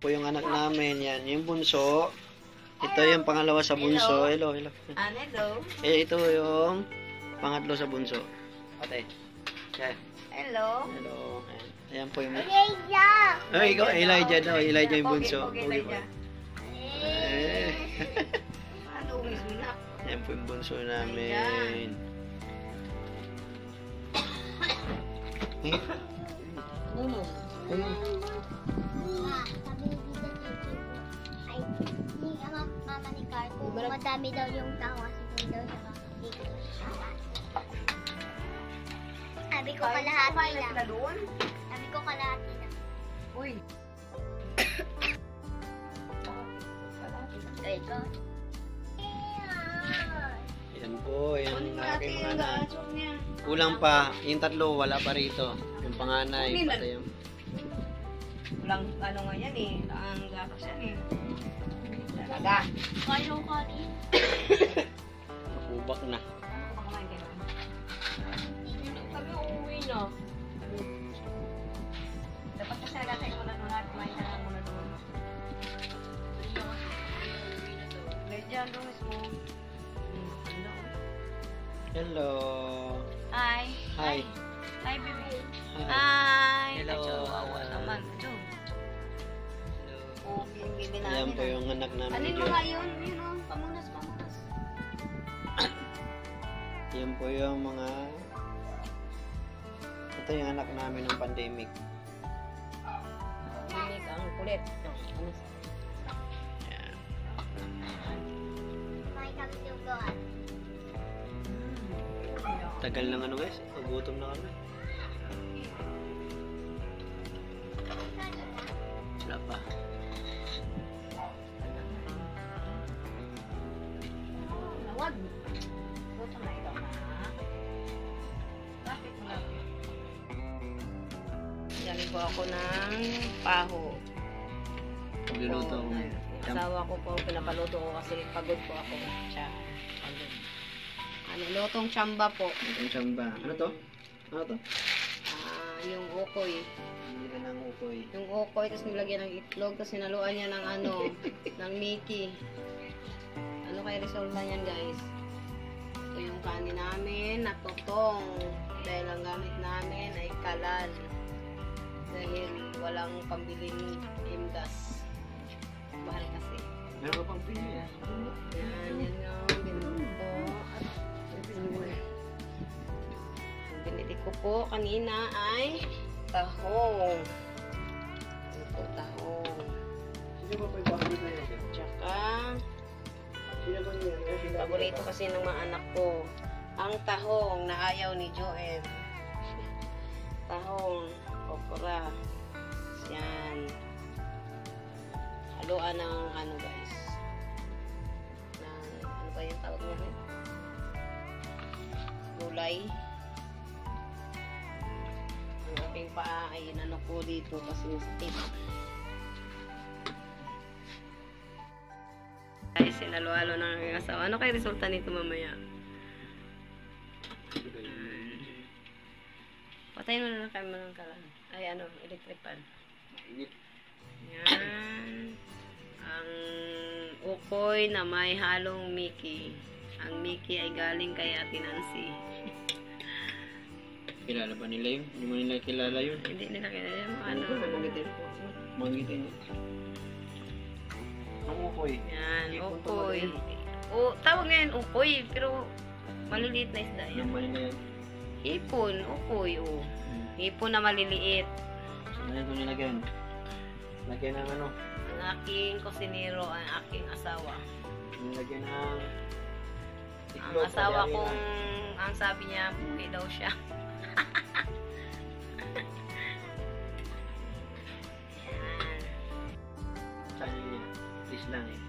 po yung anak namin. Yan, yung bunso. Ito yung pangalawa sa bunso. Hello, hello. Hello. Ito yung pangatlo sa bunso. Ate. Yan. Hello. Hello. Ayan po yung... Elijah! Ay, ikaw, Elijah daw. Elijah yung bunso. Okay, Elijah. Ano, Miss Minak? Ayan po yung bunso namin. Ano? Ay, ni mama ni Carto, madami daw yung tao kasi daw siya dito. Sabi ko kalahati lang. Sabi ko kalahati lang. Uy. Ito. Yan po, yan Kunin mo ang natin aking yung mga anak. gasong niya. Kulang pa, yung tatlo wala pa rito. Yung panganay, Kunin patay yung... Walang ano nga yan eh. Ang gatas yan eh. Talaga. Kalo kali. Nakubak na. Ano ka kumain kayo? Sabi uuwi na. Dapat kasi natin muna doon natin. Kumain na lang muna doon. Medyan doon mismo. Hello. Hi. Hi. Hi, baby. Hi. Hi. Hello. Kawawa naman. Ito. Oh, bibi namin. Ayan po yung anak namin. Alin mo nga yun? Yun o. Pamunas, pamunas. Yan po yung mga... Ito yung anak namin ng pandemic. Binig ang kulit. Pamunas. Ayan. May kami sugat. Tagal ng ano guys. Pagutom na kami. Wala pa. Nawag. Gutom na ito na. Lapit mo lapit. Galing po ako ng paho. Pagluluto ako. Yung asawa ko po, pinapaluto ko kasi pagod po ako. Siya, pagod. Ano, lutong tsamba po. Ang tsamba. Ano to? Ano to? Yung ukoy. Hindi ka ng ukoy. Yung ukoy, tapos nilagyan ng itlog, tapos sinaluan niya ng ano, ng Mickey. Ano kaya resulta niyan, guys? Ito yung kanin namin, natutong. Dahil ang gamit namin ay kalan. Dahil walang pambiling imdas. Bahal kasi. Meron ka pang pili eh. Yan yung binili ko. Ang binili ko po kanina ay tahong. Ito, tahong. Sino ba pa yung bakit na yun? Tsaka, Sino ba yun? paborito kasi ng mga anak ko, ang tahong na ayaw ni Joel. Tahong, okra. Yan. Haluan ng ano guys. Ng, ano ba yung tawag niya? Gulay. Ang aking paa ay inano ko dito kasi stick. Ay, sinalo-alo ng aking asawa. Ano kaya resulta nito mamaya? Patayin mo na lang kayo ng kalan. Ay, ano, electric pan. Yan. Ang ukoy na may halong Mickey. Ang Mickey ay galing kay Ate Nancy. Kilala ba nila yun? Hindi mo nila kilala yun? Hindi nila kilala yung ano. Magitin po. Magitin. Ang ukoy. Yan, Ipon pa ukoy. ba yun? O, tawag ngayon ukoy, pero maliliit na isda yan. Yung mali na yan. Ipon, ukoy, o. Ipon na maliliit. So, ano ito nilagyan? Lagyan ng ano? Ang aking kusinero, ang aking asawa. Nilagyan ng... Ang asawa kong, ang sabi niya, buhay daw siya. Yan. Channel niya. Please lang eh.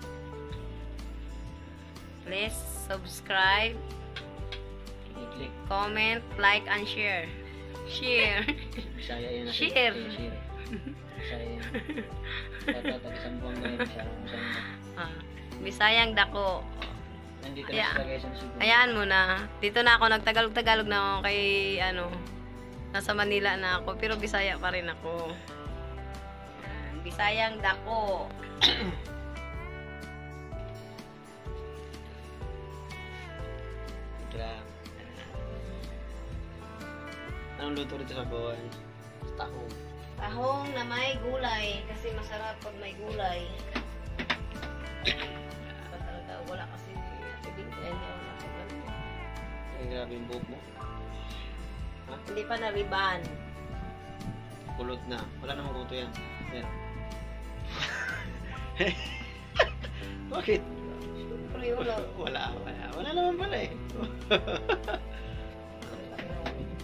Please subscribe, I-click. comment, like, and share. Share. Bisaya yan. Share. Share. Bisaya yan. Tatatag isang buwan ganyan. Bisayang dako. Nandito Kaya- na sila guys. Ang sugo. Hayaan mo na. Dito na ako, nagtagalog-tagalog na ako kay, ano, nasa Manila na ako, pero Bisaya pa rin ako. Yan, Bisayang dako. Ito lang. Anong luto rito sa buwan? Tahong. Tahong na may gulay kasi masarap pag may gulay. Talaga wala kasi tubig kaya hindi ako nakapaglanto. Ay, grabe yung buhok mo. Ha? Hindi pa nariban. Kulot na. Wala namang kuto yan. Meron. Bakit? Siyempre wala. Wala naman pala eh.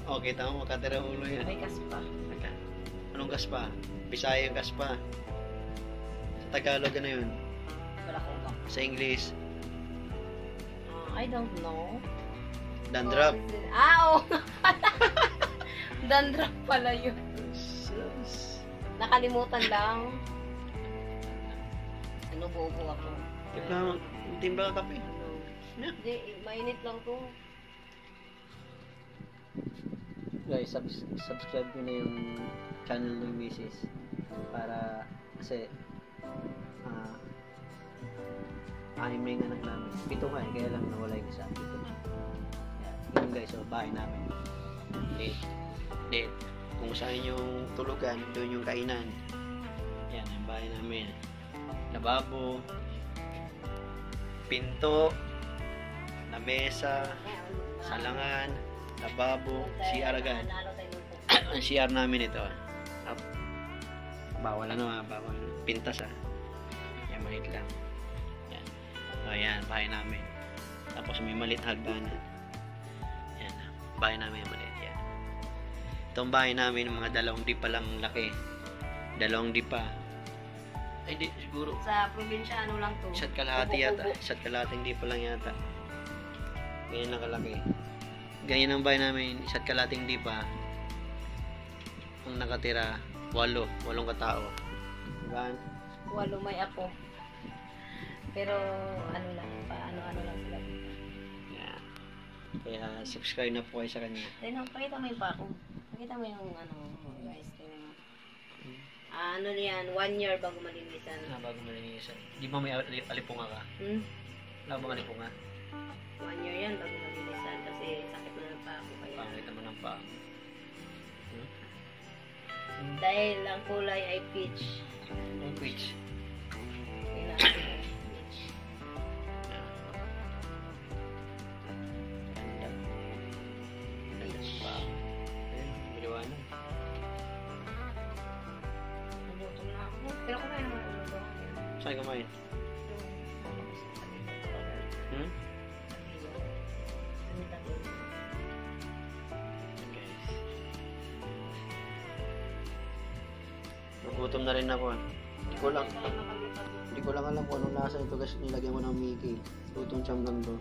Okay, tama. Makatira ulo yan. May kaspa. Anong gaspa? Bisaya yung gaspa. Sa Tagalog ano yun? Wala ko ba? Sa English, I don't know. dandruff. Oo. Dandruff pala yun. Nakalimutan lang. Ano, bobo ako. Timbla ka kape. Hindi, mainit lang to. Guys, subscribe nyo na yung channel ng Mrs. Para, kasi, anim na yung anak namin. 7 nga eh, kaya lang nawala yung isa. Dito na. Yun guys, so, bahay namin. Then, kung saan yung tulugan, doon yung kainan. Yan, ang bahay namin. Lababo, pinto, lamesa, salangan, lababo, CR agad. Ang CR namin ito. Bawal bawal pintas Yan, maliit lang. Yan. O yan, bahay namin. Tapos may maliit hagdanan. Yan, bahay namin maliit yan. Itong bahay namin, mga 2 di pa lang laki. 2 di pa. Ay di, siguro. Sa probinsya, ano lang to? Isa't kalahati yata. Isa't kalahati hindi pa lang yata. Ganyan lang kalaki. Ganyan ang bahay namin. Isa't kalahati hindi pa. Ang nakatira, 8 katao. Diba? 8 may apo. Pero ano lang, ano lang sila. Yeah. Kaya subscribe na po kayo sa kanya. Then, pakita mo yung pako. Pakita mo yung ano, guys. Tingnan mo. Ano yan, 1 year bago malinisan. Bago malinisan. Di ba may alipunga ka? Wala bang alipunga? 1 year yan bago malinisan kasi sakit na ng pako. Pangit naman ang paa. Dahil ang kulay ay peach. Ang peach. Kailangan ay peach. Peach. Wow. Ayun, biliwanag. Nagutom na ako. Pero kumain naman ako doon. Saan kumain? Nagutom na rin ako. Hindi ko lang alam kung anong lasa ito kasi nilagyan ko ng Mickey. Lutong siyam lang to.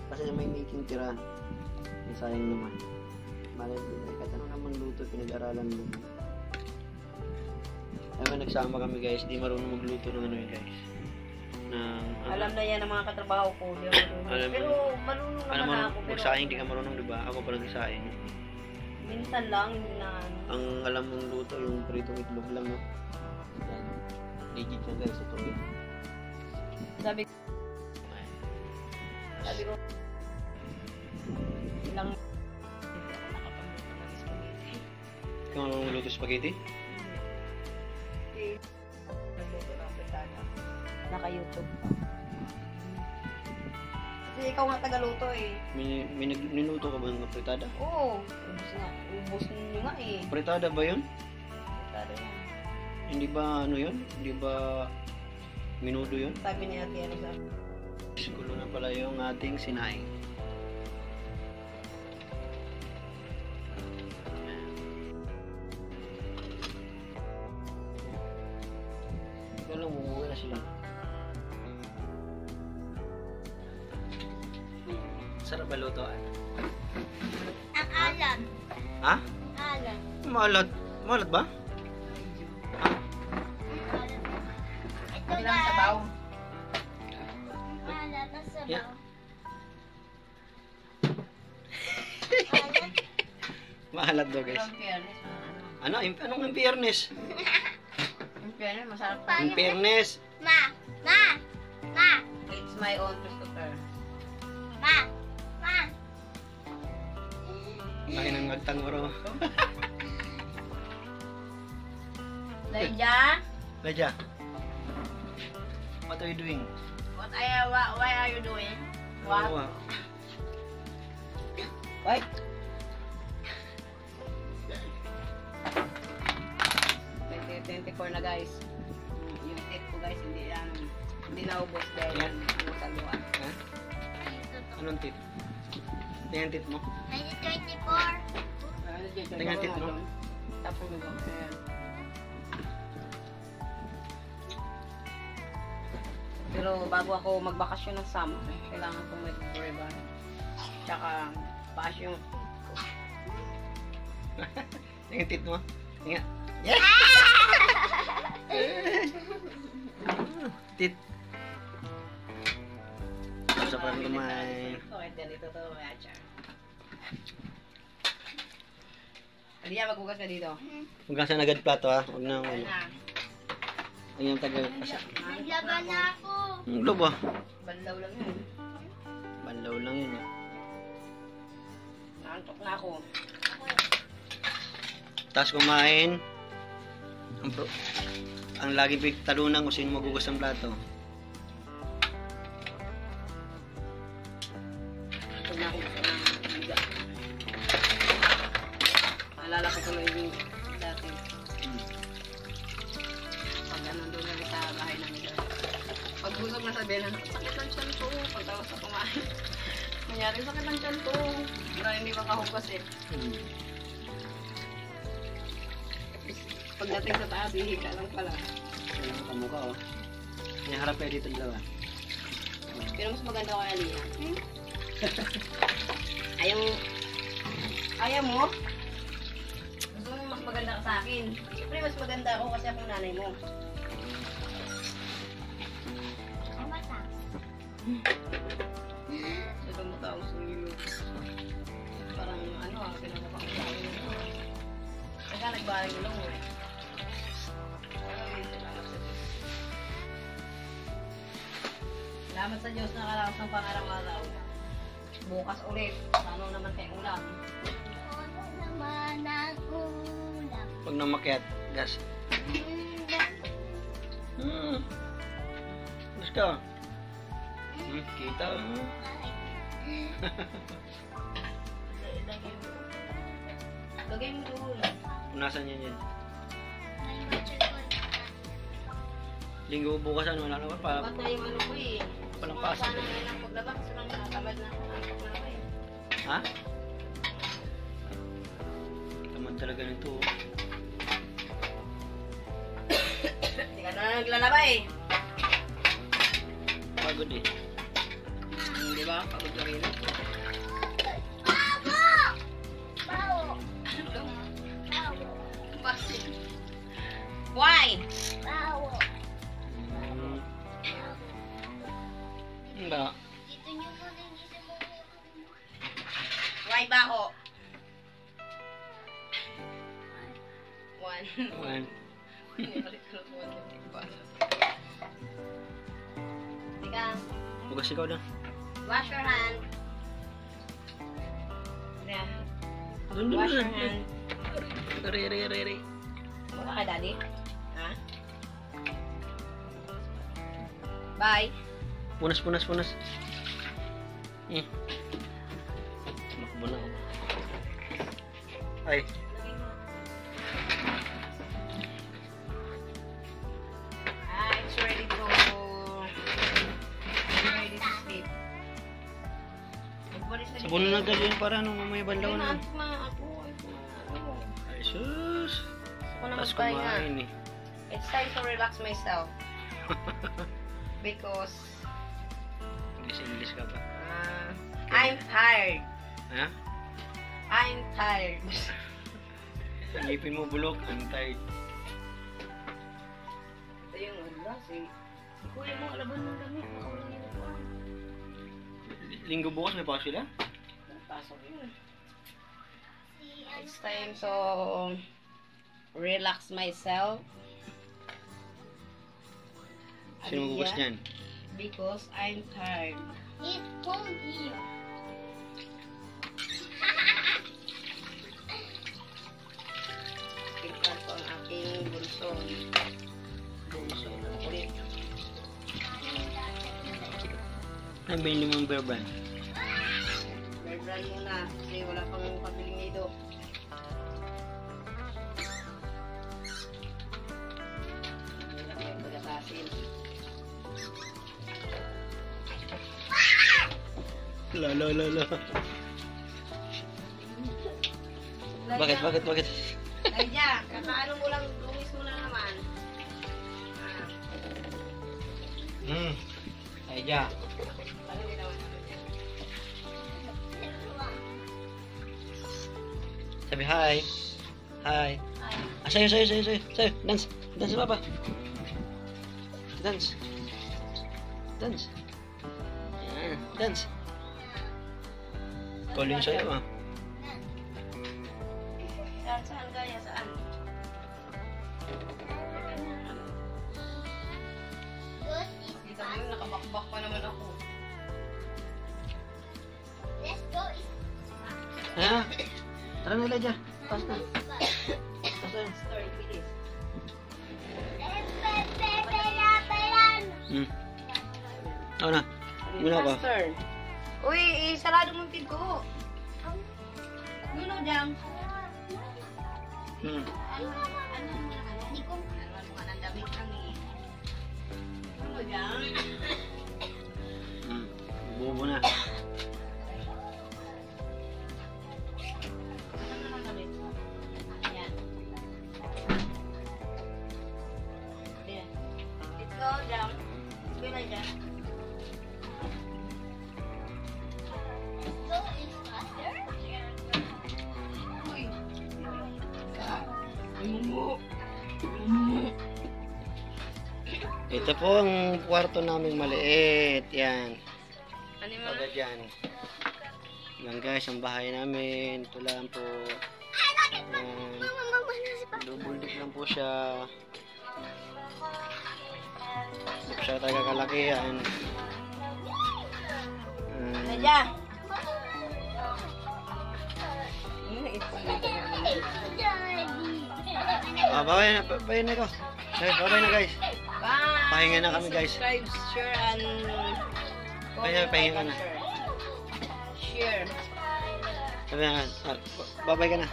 Kasi may Mickey tira. Ang sayang naman. Malay ko. Kahit ano naman luto, pinag-aralan mo. Ay, nagsama kami guys. Di marunong magluto ng ano yun guys. Alam na yan ang mga katrabaho ko. Pero marunong naman ako. Magsaing di ka marunong, diba? Ako pa nagsaing. Minsan lang, hindi na Ang alam mong luto, yung pritong itlog lang, no? Yan. Legit yan guys, ito yun. Sabi ko, ilang nakapagluto ng spaghetti. Ikaw marunong magluto spaghetti? Nagluto ng fritada. Naka-YouTube pa. Kasi ikaw nga tagaluto eh. Niluto ka ba ng fritada? Oo. Ubus nyo nga eh. Fritada ba yun? Fritada yan. Hindi ba ano yun? Hindi ba minudo yun? Sabi ni Ate ano sa Gulo na pala yung ating sinaing. Ikaw lang, umuwi na sila. Sarap ba lutoan? Ang alam. Ha? Alam. Malat. Malat ba? Ha? Ito Ilang sabaw. Alam na sabaw. Yeah. Alam. Maalat daw guys. Ilang fairness. Anong Biyernes? Kaya masarap pa. Paano? In fairness. Ma! Ma! Ma! It's my own Christopher. Ma! Ma! Laki ng agtang bro. Lydia, Laja. What are you doing? why are you doing? What? Ano ba? What? 2024 na guys. Yung tip ko guys, hindi naubos dahil Yan. yung saluan. Ha? Anong tit? Tingnan tit mo. 2024. Tingnan tit mo. Tapos mo. Ayan. Pero bago ako magbakasyon ng summer, kailangan ko mag-rebond. Tsaka, paas yung Tingnan tit mo. Tingnan. Yes! Tit. Sa parang kumain. Okay, dito to, Acha. Hindi yan, maghugas ka dito. Huwag kang agad plato ha. Huwag na Ayan ano. na. Huwag yung tagal kasi. Naglaban na ako. Ang globo ah. Banlaw lang yun. Banlaw lang yun eh. Naantok na ako. Tapos kumain. Ang laging pinagtalunan kung sino magugas ng plato. Pag na ako gusto ng biga. Naalala ko tuloy yung dati. Pag nandun kami sa bahay ng ila. Pag busog na sabihin na, sakit ng tiyan ko. Pagtawas na kumain. Nangyari, sakit ng tiyan ko. Para hindi makahugas eh. Pagdating sa taas, hihiga lang pala. Ayun ang mukha oh. Iharap kayo dito dalawa. Pero mas maganda ko na Lina. Ayaw mo? Gusto mo mas maganda ka sa akin. Siyempre mas maganda ako kasi akong nanay mo. Ang bata. Ito mo tao sa ilo. Parang ano pinamukha ko sa akin. Kaya nagbaling ilong mo eh. Ay, salamat sa Diyos. Salamat sa Diyos na kalakas ng pang-araw-araw. Bukas ulit. Ano naman tayo ulam? Wala naman ang ulam. Pag nang makiat, gas. Gas ka. Kita. Lagay mo doon. Punasan yan yan. May matching. Linggo bukas ano, wala naman pa. Ba't na yung ano ko eh? Walang Mga pasta. sana ngayon ang paglabas. Sobrang nakatamad na ako. Antok na ako eh. Ha? Tamad talaga nito. Oh. Hindi ka na naglalaba eh. Pagod eh. Di ba? Pagod ka rin. Bawo! Bawo! Bawo! Bakit? Why? Bawo! Ba? Dito niyo mo linisin mo. Why ba ako? One. One. Tika, Bukas ikaw na. wash your hand. Yeah. Doon, doon, Wash your doon. hand. Re. Mukha ka, daddy? Ha? Bye. Punas. Tumakbo na ako. Ay. It's ready to sleep. Magbalis na Sabon na agad yun para ano, mamaya banlaw na. Ako. Ay, sus. Ako na Tapos magpahinga. kumain eh. It's time to relax myself. Because English ka pa. I'm tired. Ha? I'm tired. Ngipin mo bulok, I'm tired. Ito yung ano, si Kuya mo, alaban ng damit. Makawalang yun ako. Linggo bukas may pasok sila? Pasok yun. Si It's time to relax myself. Sino maghugas niyan? Because I'm tired. It's cold here. Tingnan ko ang aking bunso. Bunso ng kulit. Ano binili mong bear brand? Bear brand muna kasi wala pang pabiling nido. Hindi na kayo magatasin. La. Bakit? Lydia, kakaano mo lang, lumis mo na naman. Lydia. Ano ginawa naman? Sabi hi. Hi. Ah, sayo. Dance. Dance papa. Dance. Yan. Dance. Calling sa'yo ah. Saan gaya? Saan? Good is Kita mo yun, nakabakbak pa naman ako. Let's go is Ha? Tara na Lydia. Pas na. Story, bilis. Ako na. Muna ako. Faster. Uy, isarado mo yung pinto. Nuno dyan. Hindi ko Ano nga ng damit lang eh. Nuno dyan. Bubo na. Ano ng damit? Ayan. Ayan. Let's go dyan. Let's go na dyan. go is faster. Uy. Mumu. Ito po ang kwarto naming maliit. Yan. Ano yung Agad yan. Yan guys, ang bahay namin. Ito lang po. Yan. Double deck lang po siya. Hindi po siya talaga kalaki yan. Lydia. Bye na ko. Bye na guys. Bye! Pahinga na kami, guys. Subscribe, share, and Pahinga ka na. Share. Sabi na, babay ka na.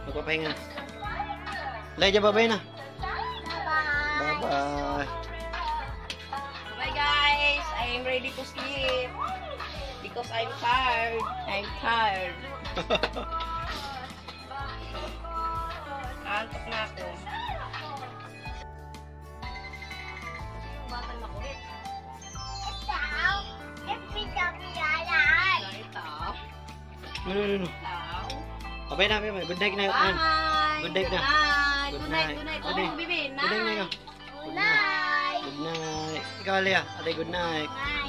Magpapahinga na. Lydia, babay na. Bye-bye. Bye guys! I am ready to sleep. Because I'm tired. I'm tired. Antok na ako. Yung batang makulit. Ito. No. Ito. Babay na, babay. Good night na. Bye! Good night na. Good night. Good night. Good night. Oh, bibi. Good night na. Night. Good night. Ikaw, Alia. Ate, good night. Night.